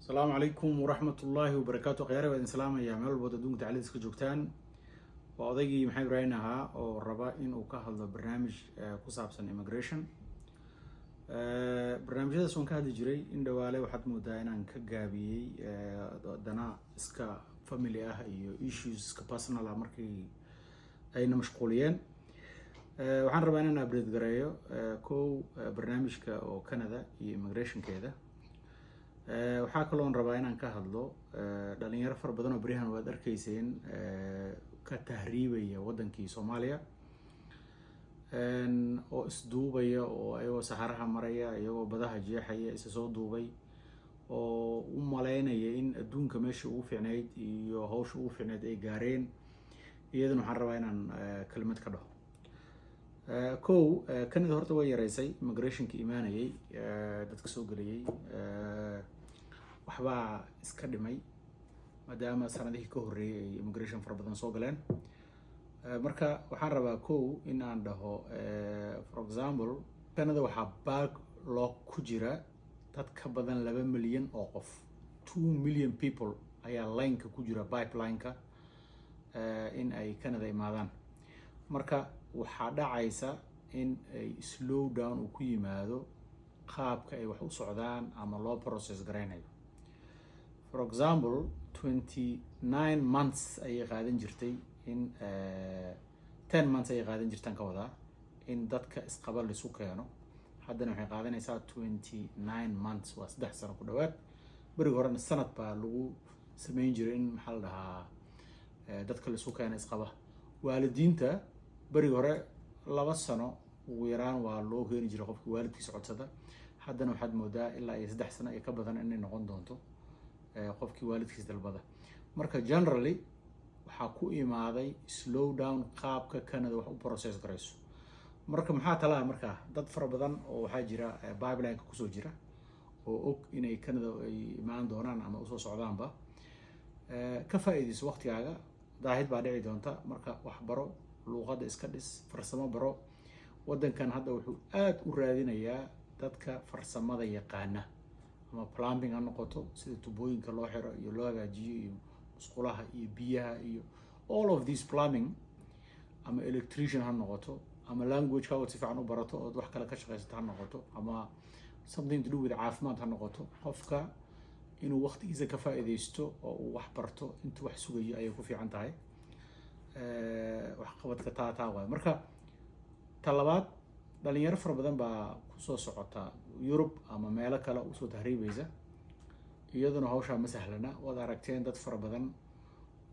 السلام عليكم ورحمة الله وبركاته. خيار وإن سلام يا مال بدون تعليق سكجوكتان وأضيجي محي براينها أو ربا إن وكهل برنامج كوسابسن immigration برنامج هذا سون كهذا جري إن دوالي وحد مداينا عن كجابي دنا إسكا family issues كبرسونال أمريكي أين مشغولين وحن ربا إننا أبرد جرايو كو برنامج كأو كندا immigration كذا waxaa kaloon rabaa inaan ka hadlo dhalinyaro fara badan oo barihan waad arkayseen ka tahriibaya wadankii Soomaaliya oo isduubaya oo ayagoo saxaraha maraya iyagoo badaha jeexaya isa soo duubay oo u maleynaya in adduunka meesha ugu fiicneyd iyo hawsha ugu fiicneyd ay gaareen iyadana waxaan rabaa inaan kelmad ka dhaho Canada horta way yareysay immigrationka imaanayay dadka soo galiyay waxba iska dhimay maadaama sanadihii ka horeeyay ay immigration fara badan soo galeen marka waxaan rabaa in aan dhaho for example Canada waxaa backlog ku jira dad ka badan 2 milyan oo qof 2 million people ayaa line-ka ku jira pipeline-ka in ay Canada imaadaan marka waxaa dhacaysa in ay slow down uu ku yimaado qaabka ay wax u socdaan ama loo process gareynayo for example 29 months ay qaadan jirtay in 10 months ay qaadan jirtaan ka wada in dadka isqabal isu keeno haddana waxay qaadanaysaa 29 months waa 3 sano ku dhawaad bariga horena sanad baa lagu sameyn jiray in maxaa la dhahaa dadka la isu keeno isqaba waalidiinta bariga hore 2 sano ugu yaraan waa loo keeni jiray qofka waalidkiisa codsada haddana waxaad moodaa ilaa 3 sano ay ka badan inay noqon doonto qofkii waalidkiisa dalbada marka generally waxaa ku imaaday slow down qaabka Canada wax u process garayso marka maxaa talaa marka dad fara badan oo waxaa jira pipeline-ka kusoo jira oo og inay Canada ay imaan doonaan ama usoo socdaanba ka faa'iideyso waqtigaaga daahid baa dhici doonta marka wax baro luqadda iska dhis farsamo baro wadankan hadda wuxuu aad u raadinayaa dadka farsamada yaqaana ama plumbing ha noqoto sida tubooyinka loo xiro iyo loo hagaajiyo iyo musqulaha iyo biyaha iyo all of these plumbing ama electrician ha noqoto ama language ka si fiican u barato oo wax kale ka shaqeysato ha noqoto ama something to do with caafimaad ha noqoto qofka inuu waqtigiisa ka faa'iideysto oo uu wax barto intuu wax sugayo ayay ku fiican tahay wax qabadka taa marka talabaad dhalinyaro fara badan baa ku soo socota Europe ama meelo kale u soo tahriibaysa iyaduna hawsha ma sahlana wad aragteen dad fara badan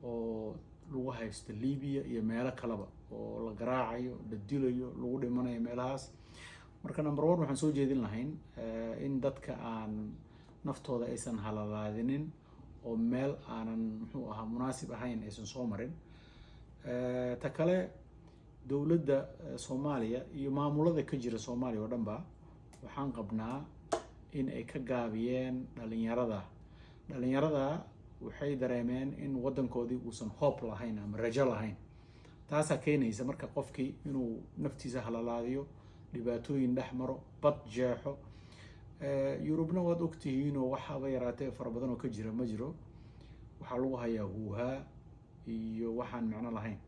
oo lagu haysto Libya iyo meelo kaleba oo la garaacayo la dilayo lagu dhimanayo meelahaas marka number 1 waxaan soo jeedin lahayn in dadka aan naftooda aysan halalaadinin oo meel aanan muxuu ahaa munaasib ahayn aysan soo marin ta kale dawladda Soomaaliya iyo maamulada ka jira Soomaaliya oo dhanba waxaan qabnaa in ay ka gaabiyeen dhalinyarada waxay dareemeen in wadankoodii uusan hope lahayn ama rajo lahayn taas keenaysa marka qofkii inuu naftiisa halalaadiyo dhibaatooyin dhex maro bad jeexo Yurubna waad ogtihiin oo waxaba yaraatee fara badan oo ka jira ma jiro waxa lagu hayaa huuha iyo waxaan macno lahayn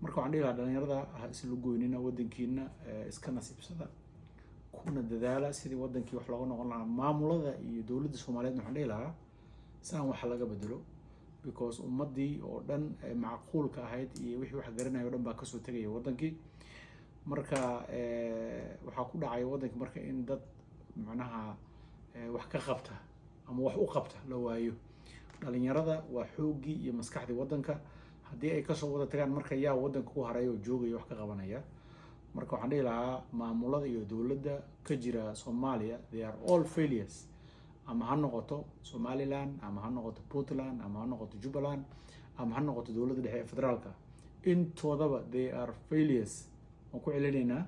marka waxaan dhihi lahaa dhalinyarada ha isla goynina wadankiina iska nasiibsada kuna dadaala sidii wadankii wax looga noqon lahaa maamulada iyo dawladda Soomaaliyeed waxaan dhihi lahaa saan wax laga bedelo because ummadii oo dhan macquulka ahayd iyo wixii wax garanayo dhan baa ka soo tagay wadankii marka waxa ku dhacay wadankii marka in dad macnaha wax ka qabta ama wax u qabta la waayo dhalinyarada waa xoogii iyo maskaxdii wadanka haddii ay ka soo wada tagaan marka yaa wadanka ku haray oo joogay wax ka qabanaya marka waxaan dhihi lahaa maamulada iyo dawladda ka jira Soomaaliya they are all failures ama ha noqoto Somaliland ama ha noqoto Puntland ama ha noqoto Jubaland ama ha noqoto dawladda dhexe ee federaalka intoodaba they are failures oo ku celinayna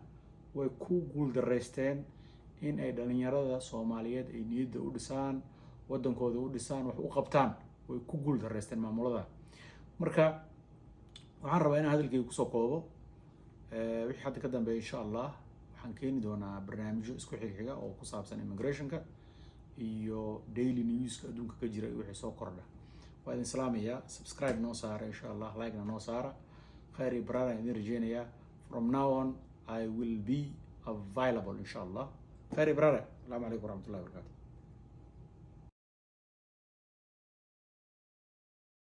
way ku guul dareysteen in ay dhalinyarada Soomaaliyeed ay niyadda u dhisaan wadankooda u dhisaan wax u qabtaan way ku guul dareysteen maamulada marka waxaan rabaa inaan hadalkayga ku soo koobo wixii hadda ka dambeeya insha Allah waxaan keeni doonaa barnaamijyo isku xiga oo ku saabsan immigrationka iyo daily newska adduunka ka jira iyo wixii soo kordha waa idin salaamayaa subscribe noo saara insha allah like-na noo saara khayr iyo baraar aan idin rajeynayaa from now on I will be available insha allah khayr iyo baraar asalaamu calaykum waraxmatullahi wabarakatu